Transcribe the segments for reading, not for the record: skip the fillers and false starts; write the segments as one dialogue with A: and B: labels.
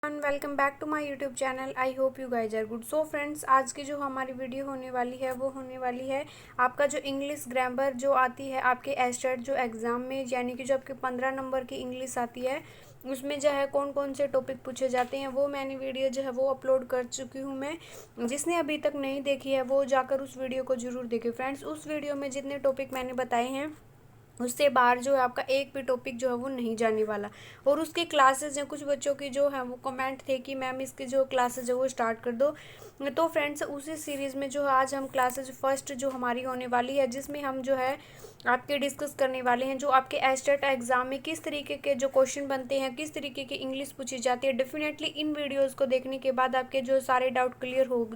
A: Welcome back to my YouTube channel. I hope you guys are good. So friends, आज की जो हमारी video होने वाली है वो होने वाली है आपका जो इंग्लिश ग्रामर जो आती है आपके एस्टेट जो एग्ज़ाम में, यानी कि जो आपके 15 नंबर की इंग्लिश आती है उसमें जो है कौन कौन से टॉपिक पूछे जाते हैं वो मैंने वीडियो जो है वो अपलोड कर चुकी हूँ मैं। जिसने अभी तक नहीं देखी है वो जाकर उस वीडियो को ज़रूर देखे। फ्रेंड्स, उस वीडियो में जितने टॉपिक मैंने बताए हैं उससे बाहर जो है आपका एक भी टॉपिक जो है वो नहीं जाने वाला। और उसके क्लासेस हैं, कुछ बच्चों की जो है वो कमेंट थे कि मैम इसकी जो क्लासेस है वो स्टार्ट कर दो। तो फ्रेंड्स, उसी सीरीज़ में जो आज हम क्लासेस फर्स्ट जो हमारी होने वाली है जिसमें हम जो है आपके डिस्कस करने वाले हैं जो आपके एस्टेट एग्ज़ाम में किस तरीके के जो क्वेश्चन बनते हैं, किस तरीके की इंग्लिश पूछी जाती है। डेफिनेटली इन वीडियोस को देखने के बाद आपके जो सारे डाउट क्लियर हो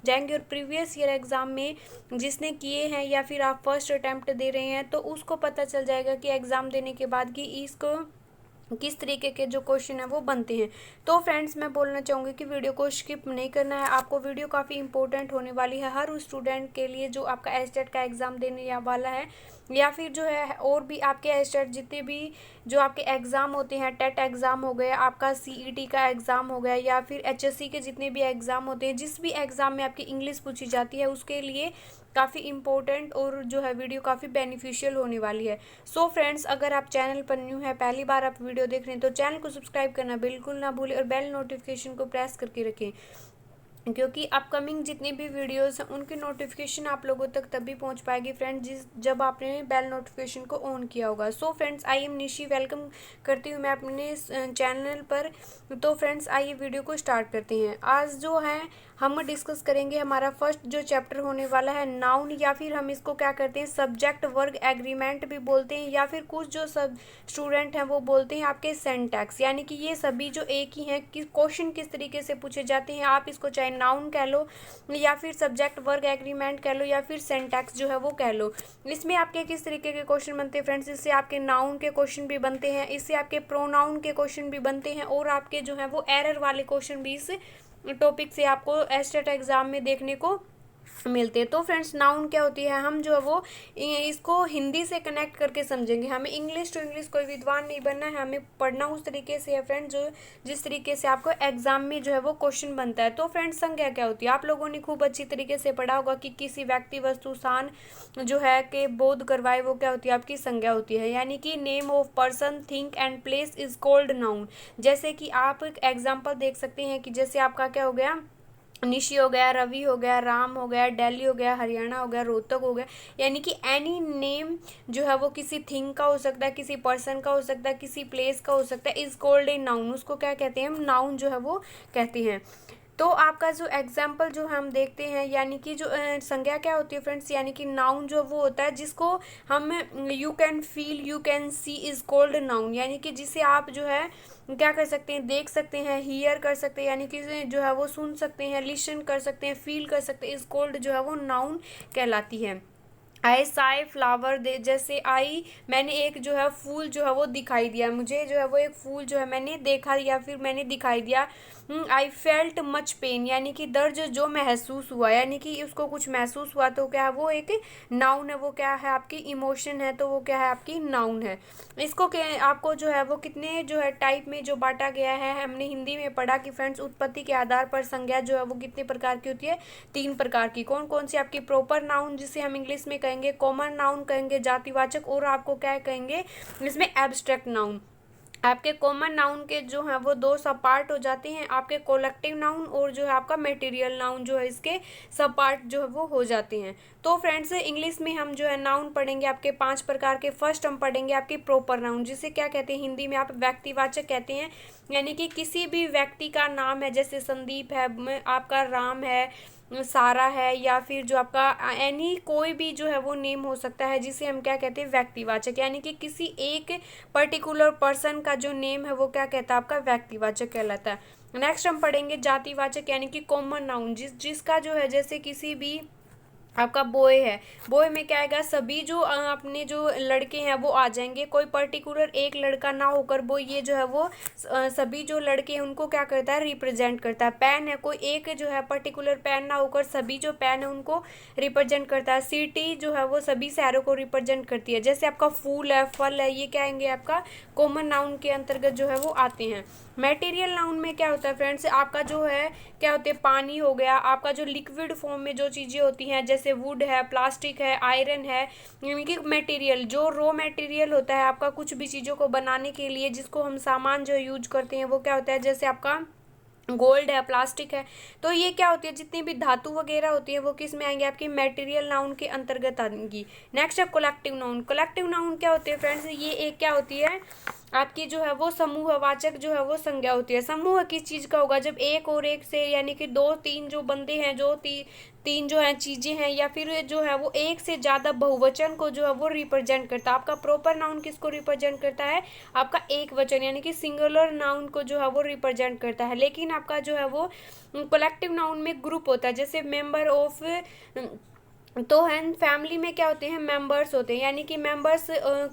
A: जाएंगे। और प्रीवियस ईयर एग्ज़ाम में जिसने किए हैं या फिर आप फर्स्ट अटैम्प्ट दे रहे हैं तो उसको पता चल जाएगा कि एग्ज़ाम देने के बाद कि इसको किस तरीके के जो क्वेश्चन है वो बनते हैं। तो फ्रेंड्स, मैं बोलना चाहूँगी कि वीडियो को स्किप नहीं करना है। आपको वीडियो काफ़ी इंपॉर्टेंट होने वाली है हर उस स्टूडेंट के लिए जो आपका एस्टेट का एग्ज़ाम देने वाला है, या फिर जो है और भी आपके एस्टेट जितने भी जो आपके एग्ज़ाम होते हैं, टेट एग्ज़ाम हो गया, आपका सीईटी का एग्ज़ाम हो गया, या फिर एचएससी के जितने भी एग्ज़ाम होते हैं, जिस भी एग्ज़ाम में आपकी इंग्लिश पूछी जाती है उसके लिए काफ़ी इम्पोर्टेंट और जो है वीडियो काफ़ी बेनिफिशियल होने वाली है। सो फ्रेंड्स, अगर आप चैनल पर न्यू है, पहली बार आप वीडियो देख रहे हैं तो चैनल को सब्सक्राइब करना बिल्कुल ना भूलें और बेल नोटिफिकेशन को प्रेस करके रखें, क्योंकि अपकमिंग जितनी भी वीडियोस हैं उनकी नोटिफिकेशन आप लोगों तक तभी पहुंच पाएगी फ्रेंड्स जब आपने बेल नोटिफिकेशन को ऑन किया होगा। So friends, I am Nishi, welcome करती हूँ मैं अपने चैनल पर। तो फ्रेंड्स, आइए वीडियो को स्टार्ट करते हैं। आज जो है हम डिस्कस करेंगे हमारा फर्स्ट जो चैप्टर होने वाला है नाउन, या फिर हम इसको क्या करते हैं सब्जेक्ट वर्ग एग्रीमेंट भी बोलते हैं, या फिर कुछ जो सब स्टूडेंट हैं वो बोलते हैं आपके सेंटेक्स। यानी कि ये सभी जो एक ही हैं कि क्वेश्चन किस तरीके से पूछे जाते हैं, आप इसको चाहे नाउन कह लो या फिर सब्जेक्ट वर्ग एग्रीमेंट कह लो या फिर सेंटेक्स जो है वो कह लो। इसमें आपके किस तरीके के क्वेश्चन बनते हैं फ्रेंड्स, इससे आपके नाउन के क्वेश्चन भी बनते हैं, इससे आपके प्रोनाउन के क्वेश्चन भी बनते हैं, और आपके जो है वो एरर वाले क्वेश्चन भी इस टॉपिक से आपको एस्टेट एग्जाम में देखने को मिलते हैं। तो फ्रेंड्स, नाउन क्या होती है, हम जो है वो इसको हिंदी से कनेक्ट करके समझेंगे। हमें इंग्लिश टू इंग्लिश कोई विद्वान नहीं बनना है, हमें पढ़ना उस तरीके से है फ्रेंड्स जो जिस तरीके से आपको एग्जाम में जो है वो क्वेश्चन बनता है। तो फ्रेंड्स, संज्ञा क्या होती है, आप लोगों ने खूब अच्छी तरीके से पढ़ा होगा कि किसी व्यक्ति वस्तु स्थान जो है कि बोध करवाए, वो क्या होती है आपकी संज्ञा होती है। यानी कि name of person thing and place is called noun. जैसे कि आप एक एग्जाम्पल देख सकते हैं कि जैसे आपका क्या हो गया, निशी हो गया, रवि हो गया, राम हो गया, दिल्ली हो गया, हरियाणा हो गया, रोहतक हो गया। यानी कि एनी नेम जो है वो किसी थिंग का हो सकता है, किसी पर्सन का हो सकता है, किसी प्लेस का हो सकता है, इज कॉल्ड ए नाउन। उसको क्या कहते हैं हम, नाउन जो है वो कहते हैं। तो आपका जो एग्जाम्पल जो हम देखते हैं, यानी कि जो संज्ञा क्या होती है फ्रेंड्स, यानी कि नाउन जो वो होता है जिसको हम you can feel, you can see is called noun. यानी कि जिसे आप जो है क्या कर सकते हैं, देख सकते हैं, हियर कर सकते हैं, यानी कि जो है वो सुन सकते हैं, लिसन कर सकते हैं, फील कर सकते हैं, इज कॉल्ड जो है वो नाउन कहलाती है। आई साई फ्लावर दे, जैसे आई मैंने एक जो है फूल जो है वो दिखाई दिया, मुझे जो है वो एक फूल जो है मैंने देखा या फिर मैंने दिखाई दिया। आई फेल्ट मच पेन, यानी कि दर्द जो महसूस हुआ, यानी कि उसको कुछ महसूस हुआ, तो क्या है वो एक नाउन है, वो क्या है आपकी इमोशन है, तो वो क्या है आपकी नाउन है। इसको क्या आपको जो है वो कितने जो है टाइप में जो बांटा गया है, हमने हिंदी में पढ़ा कि फ्रेंड्स उत्पत्ति के आधार पर संज्ञा जो है वो कितने प्रकार की होती है, 3 प्रकार की। कौन कौन सी, आपकी प्रॉपर नाउन जिसे हम इंग्लिश में कहेंगे, कॉमन नाउन कहेंगे जातिवाचक, और आपको क्या कहेंगे इसमें एब्स्ट्रैक्ट नाउन। आपके कॉमन नाउन के जो है वो 2 सब पार्ट हो जाते हैं, आपके कोलेक्टिव नाउन और जो है आपका मटेरियल नाउन जो है इसके सब पार्ट जो है वो हो जाते हैं। तो फ्रेंड्स, इंग्लिश में हम जो है नाउन पढ़ेंगे आपके 5 प्रकार के। फर्स्ट हम पढ़ेंगे आपकी प्रॉपर नाउन, जिसे क्या कहते हैं हिंदी में आप व्यक्तिवाचक कहते हैं। यानी कि किसी भी व्यक्ति का नाम है, जैसे संदीप है, आपका राम है, सारा है, या फिर जो आपका एनी कोई भी जो है वो नेम हो सकता है, जिसे हम क्या कहते हैं व्यक्तिवाचक। यानी कि किसी एक पर्टिकुलर पर्सन का जो नेम है वो क्या कहता है आपका व्यक्तिवाचक कहलाता है। नेक्स्ट हम पढ़ेंगे जातिवाचक, यानी कि कॉमन नाउन जिसका जो है जैसे किसी भी आपका बॉय है, बॉय में क्या आएगा, सभी जो अपने जो लड़के हैं वो आ जाएंगे, कोई पर्टिकुलर एक लड़का ना होकर वो ये जो है वो सभी जो लड़के हैं उनको क्या करता है रिप्रेजेंट करता है। पेन है, कोई एक जो है पर्टिकुलर पेन ना होकर सभी जो पेन है उनको रिप्रेजेंट करता है। सिटी जो है वो सभी शहरों को रिप्रेजेंट करती है। जैसे आपका फूल है, फल है, ये क्या आएंगे आपका कॉमन नाउन के अंतर्गत जो है वो आते हैं। मटेरियल नाउन में क्या होता है फ्रेंड्स, आपका जो है क्या होते हैं, पानी हो गया, आपका जो लिक्विड फॉर्म में जो चीज़ें होती हैं जैसे वुड है, प्लास्टिक है, आयरन है, यानी कि मटेरियल जो रॉ मटेरियल होता है आपका कुछ भी चीज़ों को बनाने के लिए जिसको हम सामान जो यूज करते हैं वो क्या होता है, जैसे आपका गोल्ड है, प्लास्टिक है। तो ये क्या होती है, जितनी भी धातु वगैरह होती है वो किस में आएंगे, आपकी मटेरियल नाउन के अंतर्गत आएंगी। नेक्स्ट है कलेक्टिव नाउन। कलेक्टिव नाउन क्या होती है फ्रेंड्स, ये एक क्या होती है आपकी जो है वो समूहवाचक जो है वो संज्ञा होती है। समूह किस चीज़ का होगा, जब एक और एक से यानी कि दो तीन जो बंदे हैं, जो तीन जो है चीज़ें हैं, या फिर जो है वो एक से ज़्यादा बहुवचन को जो है वो रिप्रेजेंट करता है। आपका प्रॉपर नाउन किसको रिप्रेजेंट करता है, आपका एक वचन यानी कि सिंगुलर नाउन को जो है वो रिप्रेजेंट करता है। लेकिन आपका जो है वो कलेक्टिव नाउन में ग्रुप होता है, जैसे मेंबर ऑफ, तो है फैमिली में क्या होते हैं, मेंबर्स होते हैं, यानी कि मेंबर्स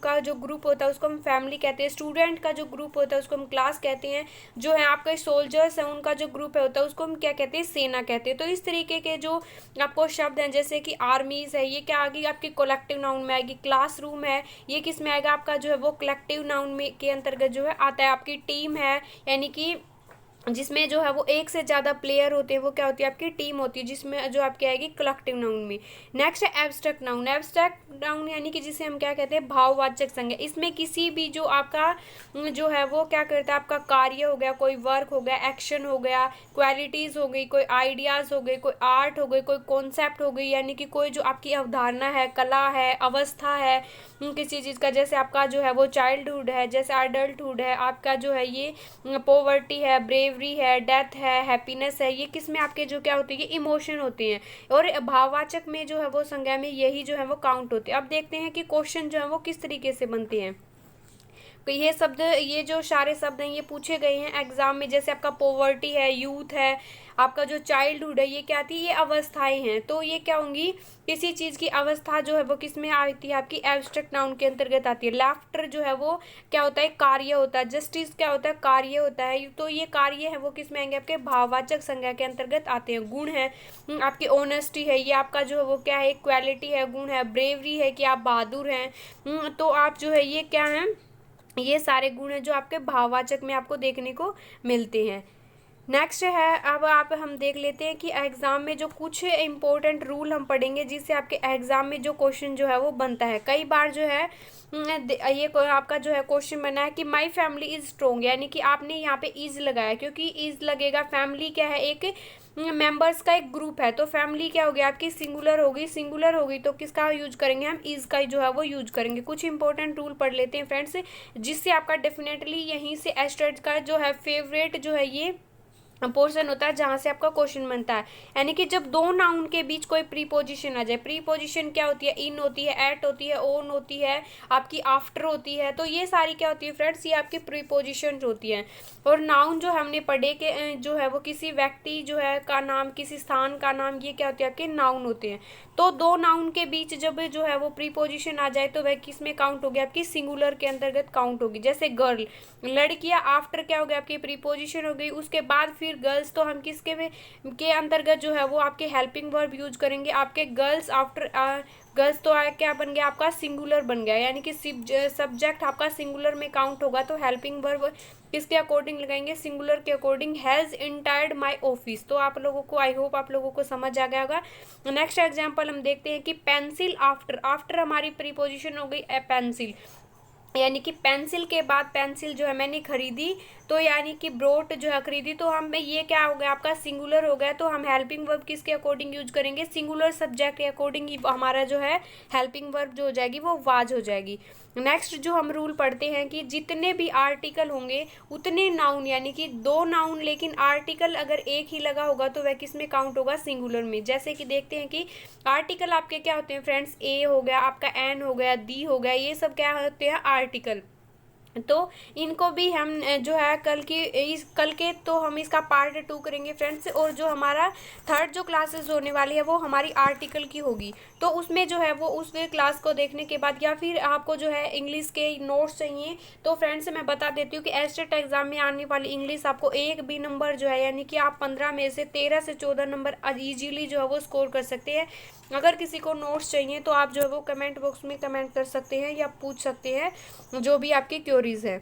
A: का जो ग्रुप होता है उसको हम फैमिली कहते हैं। स्टूडेंट का जो ग्रुप होता है उसको हम क्लास कहते हैं। जो है आपके सोल्जर्स हैं उनका जो ग्रुप है होता है उसको हम क्या कहते हैं, सेना कहते हैं। तो इस तरीके के जो आपको शब्द हैं जैसे कि आर्मीज है, ये क्या आएगी आपकी कलेक्टिव नाउन में आएगी। क्लासरूम है, ये किस में आएगा, आपका जो है वो कलेक्टिव नाउन में के अंतर्गत जो है आता है। आपकी टीम है, यानी कि जिसमें जो है वो एक से ज़्यादा प्लेयर होते हैं वो क्या होती है, आपकी टीम होती है, जिसमें जो आपकी आएगी कलेक्टिव नाउन में। नेक्स्ट है एब्स्ट्रैक्ट नाउन। एब्स्ट्रैक्ट नाउन यानी कि जिसे हम क्या कहते हैं, भाववाचक संज्ञा। इसमें किसी भी जो आपका जो है वो क्या करता है, आपका कार्य हो गया, कोई वर्क हो गया, एक्शन हो गया, क्वालिटीज़ हो गई, कोई आइडियाज़ हो गई, कोई आर्ट हो गई, कोई कॉन्सेप्ट हो गई, यानी कि कोई जो आपकी अवधारणा है, कला है, अवस्था है किसी चीज़ का, जैसे आपका जो है वो चाइल्डहुड है, जैसे अडल्टहुड है, आपका जो है ये पॉवर्टी है, ब्रेवरी है, डेथ है, हैप्पीनेस है, ये किस में आपके जो क्या होती है, इमोशन होते हैं। और भाववाचक में जो है वो संज्ञा में यही जो है वो काउंट होते हैं। अब देखते हैं कि क्वेश्चन जो है वो किस तरीके से बनते हैं। तो ये शब्द, ये जो सारे शब्द हैं ये पूछे गए हैं एग्जाम में। जैसे आपका पॉवर्टी है, यूथ है, आपका जो चाइल्डहुड है, ये क्या आती है, ये अवस्थाएं हैं। तो ये क्या होंगी, किसी चीज़ की अवस्था जो है वो किस में आती है, आपकी एब्स्ट्रैक्ट नाउन के अंतर्गत आती है। लाफ्टर जो है वो क्या होता है, कार्य होता है। जस्टिस क्या होता है, कार्य होता है। तो ये कार्य है वो किस में आएंगे, आपके भाववाचक संज्ञा के अंतर्गत आते हैं। गुण है, आपकी ऑनेस्टी है, ये आपका जो है वो क्या है, क्वालिटी है, गुण है। ब्रेवरी है कि आप बहादुर हैं, तो आप जो है ये क्या है, ये सारे गुण हैं जो आपके भाववाचक में आपको देखने को मिलते हैं। नेक्स्ट है, अब आप हम देख लेते हैं कि एग्ज़ाम में जो कुछ इम्पोर्टेंट रूल हम पढ़ेंगे जिससे आपके एग्ज़ाम में जो क्वेश्चन जो है वो बनता है। कई बार जो है ये आपका जो है क्वेश्चन बना है कि माय फैमिली इज़ स्ट्रोंग, यानी कि आपने यहाँ पे इज़ लगाया क्योंकि इज़ लगेगा। फैमिली क्या है, एक मेंबर्स का एक ग्रुप है, तो फैमिली क्या होगी आपकी, सिंगुलर होगी। सिंगुलर होगी तो किसका यूज करेंगे हम, इज़ का जो है वो यूज करेंगे। कुछ इंपॉर्टेंट रूल पढ़ लेते हैं फ्रेंड्स, जिससे आपका डेफिनेटली यहीं से एस्टेट का जो है फेवरेट जो है ये पोर्शन होता है जहाँ से आपका क्वेश्चन बनता है। यानी कि जब दो नाउन के बीच कोई प्रीपोजिशन आ जाए, प्रीपोजिशन क्या होती है, इन होती है, एट होती है, ओन होती है, आपकी आफ्टर होती है, तो ये सारी क्या होती है फ्रेंड्स, ये आपकी प्रीपोजिशन होती है। और नाउन जो हमने पढ़े के जो है वो किसी व्यक्ति जो है का नाम, किसी स्थान का नाम, ये क्या होती है आपके नाउन होते हैं। तो दो नाउन के बीच जब जो है वो प्रीपोजिशन आ जाए तो वह किस में काउंट होगी, आपकी सिंगुलर के अंतर्गत काउंट होगी। जैसे गर्ल, लड़कियां, आफ्टर क्या हो गया, आपकी प्रीपोजिशन हो गई। उसके बाद फिर गर्ल्स, तो हम किसके के अंतर्गत जो है वो आपके हेल्पिंग वर्ब यूज करेंगे। आपके गर्ल्स आफ्टर गर्ल्स तो क्या बन गया, आपका सिंगुलर बन गया, यानी कि सब्जेक्ट आपका सिंगुलर में काउंट होगा। तो हेल्पिंग वर्ब किसके अकॉर्डिंग लगाएंगे, सिंगुलर के according. Has entered my office. तो आप लोगों को, आई होप आप लोगों को समझ आ गया होगा। नेक्स्ट एग्जांपल हम देखते हैं कि पेंसिल आफ्टर, आफ्टर हमारी प्रीपोजिशन हो गई पेंसिल, यानी कि पेंसिल के बाद पेंसिल जो है मैंने खरीदी, तो यानी कि ब्रोट जो है खरीदी, तो हम ये क्या हो गया आपका सिंगुलर हो गया। तो हम हेल्पिंग वर्ब किसके अकॉर्डिंग यूज करेंगे, सिंगुलर सब्जेक्ट के अकॉर्डिंग ही हमारा जो है हेल्पिंग वर्ब जो हो जाएगी वो वाज हो जाएगी। नेक्स्ट जो हम रूल पढ़ते हैं कि जितने भी आर्टिकल होंगे उतने नाउन, यानी कि दो नाउन लेकिन आर्टिकल अगर एक ही लगा होगा तो वह किस में काउंट होगा, सिंगुलर में। जैसे कि देखते हैं कि आर्टिकल आपके क्या होते हैं फ्रेंड्स, ए हो गया, आपका एन हो गया, दी हो गया, ये सब क्या होते हैं आर्टिकल। तो इनको भी हम जो है कल के तो हम इसका पार्ट 2 करेंगे फ्रेंड्स। और जो हमारा थर्ड जो क्लासेस होने वाली है वो हमारी आर्टिकल की होगी, तो उसमें जो है वो उस क्लास को देखने के बाद, या फिर आपको जो है इंग्लिश के नोट्स चाहिए तो फ्रेंड्स मैं बता देती हूँ कि एस्टेट एग्जाम में आने वाली इंग्लिश आपको एक भी नंबर जो है, यानी कि आप 15 में से 13 से 14 नंबर ईजीली जो है वो स्कोर कर सकते हैं। अगर किसी को नोट्स चाहिए तो आप जो है वो कमेंट बॉक्स में कमेंट कर सकते हैं या पूछ सकते हैं जो भी आपकी क्योरीज है।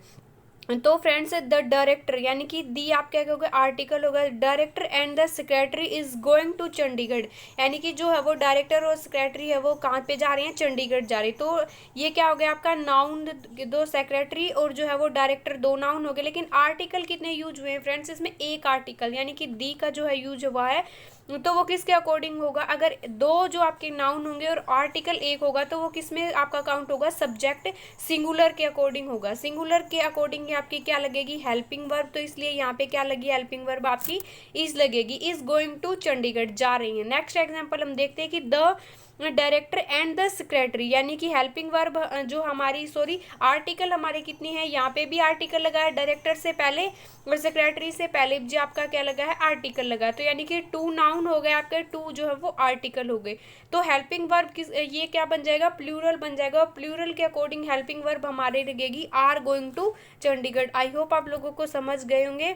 A: तो फ्रेंड्स द डायरेक्टर यानी कि दी आप क्या कहोगे, आर्टिकल होगा, director and the secretary is going to Chandigarh, यानी कि जो है वो डायरेक्टर और सेक्रेटरी है वो कहाँ पे जा रहे हैं, चंडीगढ़ जा रहे हैं। तो ये क्या हो गया आपका नाउन, दो सेक्रेटरी और जो है वो डायरेक्टर, दो नाउन हो गए। लेकिन आर्टिकल कितने यूज हुए हैं फ्रेंड्स, इसमें एक आर्टिकल यानी कि दी का जो है यूज हुआ है। तो वो किसके अकॉर्डिंग होगा, अगर दो जो आपके नाउन होंगे और आर्टिकल एक होगा तो वो किस में आपका काउंट होगा, सब्जेक्ट सिंगुलर के अकॉर्डिंग होगा। सिंगुलर के अकॉर्डिंग आपकी क्या लगेगी, हेल्पिंग वर्ब, तो इसलिए यहाँ पे क्या लगी, हेल्पिंग वर्ब आपकी इज लगेगी, इज गोइंग टू चंडीगढ़, जा रही है। नेक्स्ट एग्जाम्पल हम देखते हैं कि the director and the secretary, यानी कि हेल्पिंग वर्ब जो हमारी आर्टिकल हमारे कितनी है, यहाँ पे भी आर्टिकल लगा है डायरेक्टर से पहले और सेक्रेटरी से पहले जी आपका क्या लगा है, आर्टिकल लगा है। तो यानी कि टू नाउन हो गए आपके, टू जो है वो आर्टिकल हो गए। तो हेल्पिंग वर्ब किस, ये क्या बन जाएगा, प्लूरल बन जाएगा। और प्लूरल के अकॉर्डिंग हेल्पिंग वर्ब हमारे लगेगी are going to Chandigarh. I hope आप लोगों को समझ गए होंगे।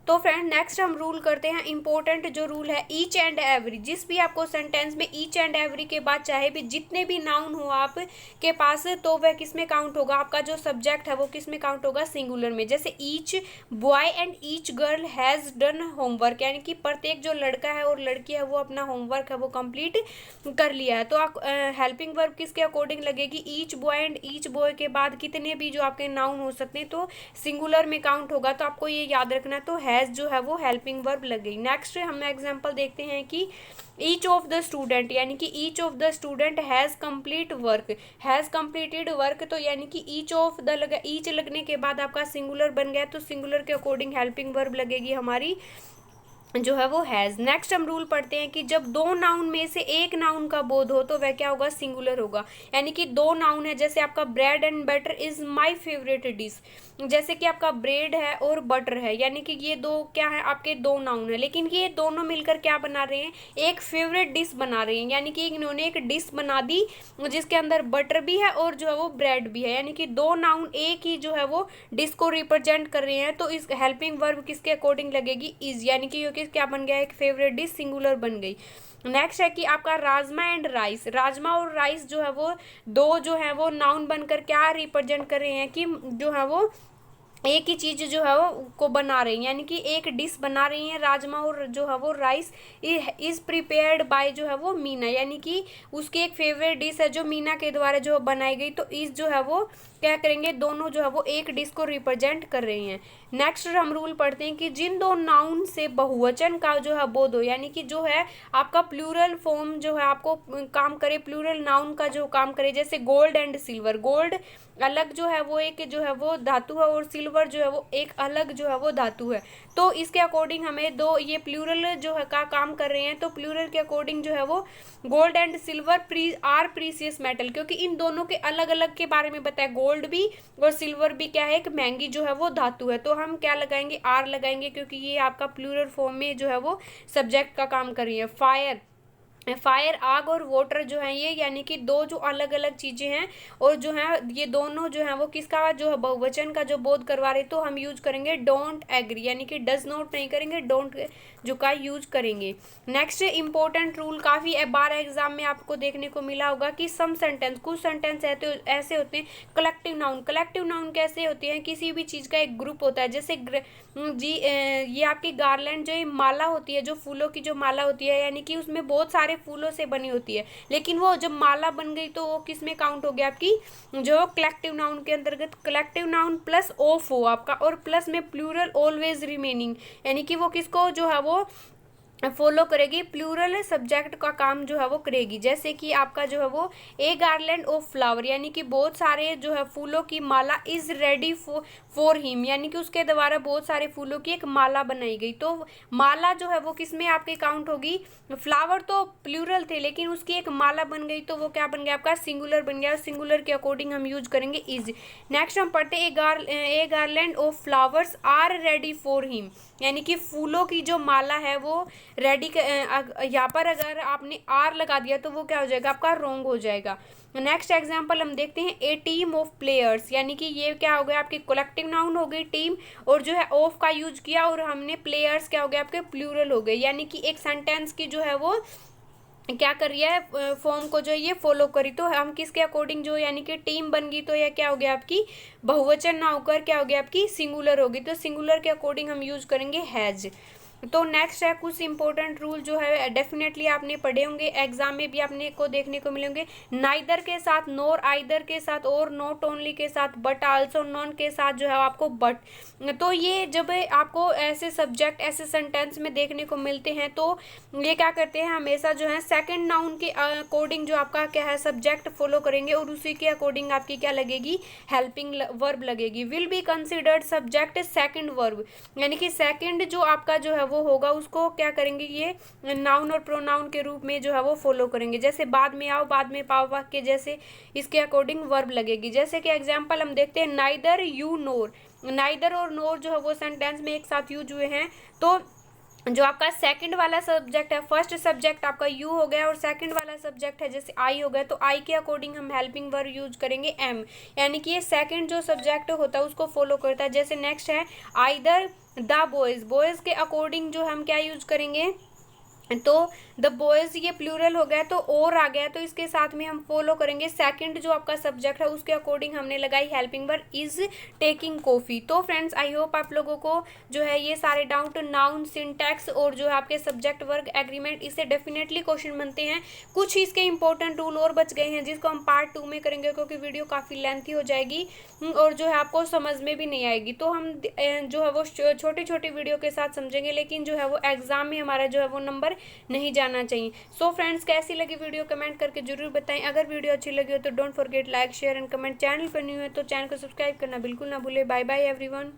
A: तो फ्रेंड नेक्स्ट हम रूल करते हैं, इंपॉर्टेंट जो रूल है, ईच एंड एवरी। जिस भी आपको सेंटेंस में ईच एंड एवरी के बाद चाहे भी जितने भी नाउन हो आप के पास, तो वह किस में काउंट होगा, आपका जो सब्जेक्ट है वो किस में काउंट होगा, सिंगुलर में। जैसे each boy and each girl has done homework, यानी कि प्रत्येक जो लड़का है और लड़की है वो अपना होमवर्क है वो कंप्लीट कर लिया है। तो आप हेल्पिंग वर्ब किसके अकॉर्डिंग लगेगी, each boy and each boy के बाद कितने भी जो आपके नाउन हो सकते हैं तो सिंगुलर में काउंट होगा। तो आपको ये याद रखना, तो हैज़ जो है वो हेल्पिंग वर्ब लग गई। नेक्स्ट हम एग्जांपल देखते हैं कि ईच ऑफ द स्टूडेंट, यानी कि each of the student has complete work, has completed work. तो यानी कि ईच ऑफ द लगा, ईच लगने के बाद आपका सिंगुलर बन गया, तो सिंगुलर के अकॉर्डिंग हेल्पिंग वर्ब लगेगी हमारी जो है वो हैज़। नेक्स्ट हम रूल पढ़ते हैं कि जब दो नाउन में से एक नाउन का बोध हो तो वह क्या होगा, सिंगुलर होगा। यानी कि दो नाउन है, जैसे आपका bread and butter is my favourite dish, जैसे कि आपका ब्रेड है और बटर है, यानी कि ये दो क्या है, आपके दो नाउन है, लेकिन ये दोनों मिलकर क्या बना रहे हैं, एक फेवरेट डिश बना रहे हैं। यानी कि इन्होंने एक डिश बना दी जिसके अंदर बटर भी है और जो है वो ब्रेड भी है, यानी कि दो नाउन एक ही जो है वो डिश को रिप्रेजेंट कर रहे हैं। तो इस हेल्पिंग वर्ब किसके अकॉर्डिंग लगेगी, इज, यानी कि क्या बन गया, एक फेवरेट डिश सिंगुलर बन गई। नेक्स्ट है कि आपका राजमा एंड राइस, राजमा और राइस जो है वो दो जो है वो नाउन बनकर क्या रिप्रेजेंट कर रहे हैं, कि जो है वो एक ही चीज जो है वो को बना रही है, यानी कि एक डिश बना रही है। राजमा और जो है वो राइस इज प्रिपेयर्ड बाय जो है वो मीना, यानी कि उसकी एक फेवरेट डिश है जो मीना के द्वारा जो बनाई गई। तो इस जो है वो क्या करेंगे, दोनों जो है वो एक डिश को रिप्रेजेंट कर रही हैं। नेक्स्ट हम रूल पढ़ते हैं कि जिन दो नाउन से बहुवचन का जो है बोध हो, यानी कि जो है आपका प्लूरल फॉर्म जो है आपको काम करे, प्लूरल नाउन का जो काम करे, जैसे गोल्ड एंड सिल्वर, गोल्ड अलग जो है वो एक जो है वो धातु है और सिल्वर जो है वो एक अलग जो है वो धातु है। तो इसके अकॉर्डिंग हमें दो ये प्लूरल जो है का काम कर रहे हैं, तो प्लूरल के अकॉर्डिंग जो है वो gold and silver are precious metal, क्योंकि इन दोनों के अलग अलग के बारे में बताया, गोल्ड भी और सिल्वर भी क्या है, एक महंगी जो है वो धातु है। तो हम क्या लगाएंगे, आर लगाएंगे, क्योंकि ये आपका प्लूरल फॉर्म में जो है वो सब्जेक्ट का काम कर रही है। फायर, फायर आग और वाटर जो है ये, यानी कि दो जो अलग अलग चीजें हैं और जो है ये दोनों जो है वो किसका जो है बहुवचन का जो बोध करवा रहे, तो हम यूज करेंगे डोंट एग्री, यानी कि डज नॉट नहीं करेंगे, डोंट जो का यूज करेंगे। नेक्स्ट इंपॉर्टेंट रूल, काफी बार एग्जाम में आपको देखने को मिला होगा कि सम सेंटेंस, कुछ सेंटेंस ऐसे होते हैं कलेक्टिव नाउन। कलेक्टिव नाउन कैसे होते हैं, किसी भी चीज का एक ग्रुप होता है, जैसे ये आपकी गार्लैंड जो ये माला होती है, जो फूलों की जो माला होती है, यानी कि उसमें बहुत सारे फूलों से बनी होती है, लेकिन वो जब माला बन गई तो वो किस में काउंट हो गया, आपकी जो कलेक्टिव नाउन के अंतर्गत। कलेक्टिव नाउन प्लस ऑफ हो आपका, और प्लस में प्लूरल ऑलवेज रिमेनिंग, यानी कि वो किसको जो है वो फॉलो करेगी, प्लूरल सब्जेक्ट का काम जो है वो करेगी। जैसे कि आपका जो है वो ए गार्लैंड ऑफ फ्लावर, यानी कि बहुत सारे जो है फूलों की माला इज रेडी फॉर हिम, यानी कि उसके द्वारा बहुत सारे फूलों की एक माला बनाई गई। तो माला जो है वो किसमें आपके काउंट होगी, फ्लावर तो प्लूरल थे लेकिन उसकी एक माला बन गई, तो वो क्या बन गया आपका, सिंगुलर बन गया। सिंगुलर के अकॉर्डिंग हम यूज करेंगे इज। नेक्स्ट हम पढ़ते हैं a garland of flowers are ready for him, यानी कि फूलों की जो माला है वो रेडी, यहाँ पर अगर आपने आर लगा दिया तो वो क्या हो जाएगा, आपका रॉन्ग हो जाएगा। नेक्स्ट एग्जाम्पल हम देखते हैं ए टीम ऑफ प्लेयर्स, यानी कि ये क्या हो गया, आपकी कलेक्टिव नाउन हो गई टीम, और जो है ऑफ का यूज किया और हमने प्लेयर्स क्या हो गया, आपके प्लूरल हो गए। यानी कि एक सेंटेंस की जो है वो क्या कर रही है, फॉर्म को जो ये फॉलो करी। तो हम किसके अकॉर्डिंग जो यानी कि टीम बन गई, तो यह क्या हो गया आपकी बहुवचन ना होकर क्या हो गया आपकी सिंगुलर होगी। तो सिंगुलर के अकॉर्डिंग हम यूज करेंगे हैज। तो नेक्स्ट है कुछ इंपॉर्टेंट रूल जो है डेफिनेटली आपने पढ़े होंगे, एग्जाम में भी आपने को देखने को मिलेंगे। नाइदर के साथ, नोर, आइदर के साथ, और नॉट ओनली के साथ, बट आल्सो, नॉन के साथ जो है आपको बट। तो ये जब आपको ऐसे सब्जेक्ट ऐसे सेंटेंस में देखने को मिलते हैं तो ये क्या करते हैं, हमेशा जो है सेकंड नाउन के अकॉर्डिंग जो आपका क्या है सब्जेक्ट फॉलो करेंगे, और उसी के अकॉर्डिंग आपकी क्या लगेगी हेल्पिंग वर्ब लगेगी। Will be considered subject second verb, यानी कि सेकंड जो आपका जो है वो होगा उसको क्या करेंगे ये नाउन और प्रोनाउन के रूप में जो है वो फॉलो करेंगे। जैसे बाद में आओ, बाद में पाओ वाक्य जैसे इसके अकॉर्डिंग वर्ब लगेगी। जैसे कि एग्जांपल हम देखते हैं नाइदर यू नोर, नाइदर और नोर जो है वो सेंटेंस में एक साथ यूज हुए हैं। तो जो आपका सेकंड वाला सब्जेक्ट है, फर्स्ट सब्जेक्ट आपका यू हो गया और सेकंड वाला सब्जेक्ट है जैसे आई हो गया, तो आई के अकॉर्डिंग हम हेल्पिंग वर्ब यूज करेंगे एम, यानी कि ये सेकंड जो सब्जेक्ट होता है उसको फॉलो करता है। जैसे नेक्स्ट है आइदर द बॉयज, बॉयज के अकॉर्डिंग जो हम क्या यूज करेंगे, तो द बॉयज ये प्लूरल हो गया तो और आ गया, तो इसके साथ में हम फॉलो करेंगे सेकंड जो आपका सब्जेक्ट है उसके अकॉर्डिंग हमने लगाई helping verb is taking coffee. तो फ्रेंड्स आई होप आप लोगों को जो है ये सारे डाउट नाउन, सिंटैक्स और जो है आपके सब्जेक्ट वर्ग एग्रीमेंट, इससे डेफिनेटली क्वेश्चन बनते हैं। कुछ इसके इंपॉर्टेंट रूल और बच गए हैं जिसको हम पार्ट 2 में करेंगे क्योंकि वीडियो काफ़ी लेंथी हो जाएगी और जो है आपको समझ में भी नहीं आएगी। तो हम जो है वो छोटी छोटी वीडियो के साथ समझेंगे, लेकिन जो है वो एग्जाम में हमारा जो है वो नंबर नहीं जाना चाहिए। सो फ्रेंड्स कैसी लगी वीडियो कमेंट करके जरूर बताएं। अगर वीडियो अच्छी लगी हो तो don't forget like share and comment. Channel पर न्यू है तो चैनल को सब्सक्राइब करना बिल्कुल ना भूले। Bye bye everyone.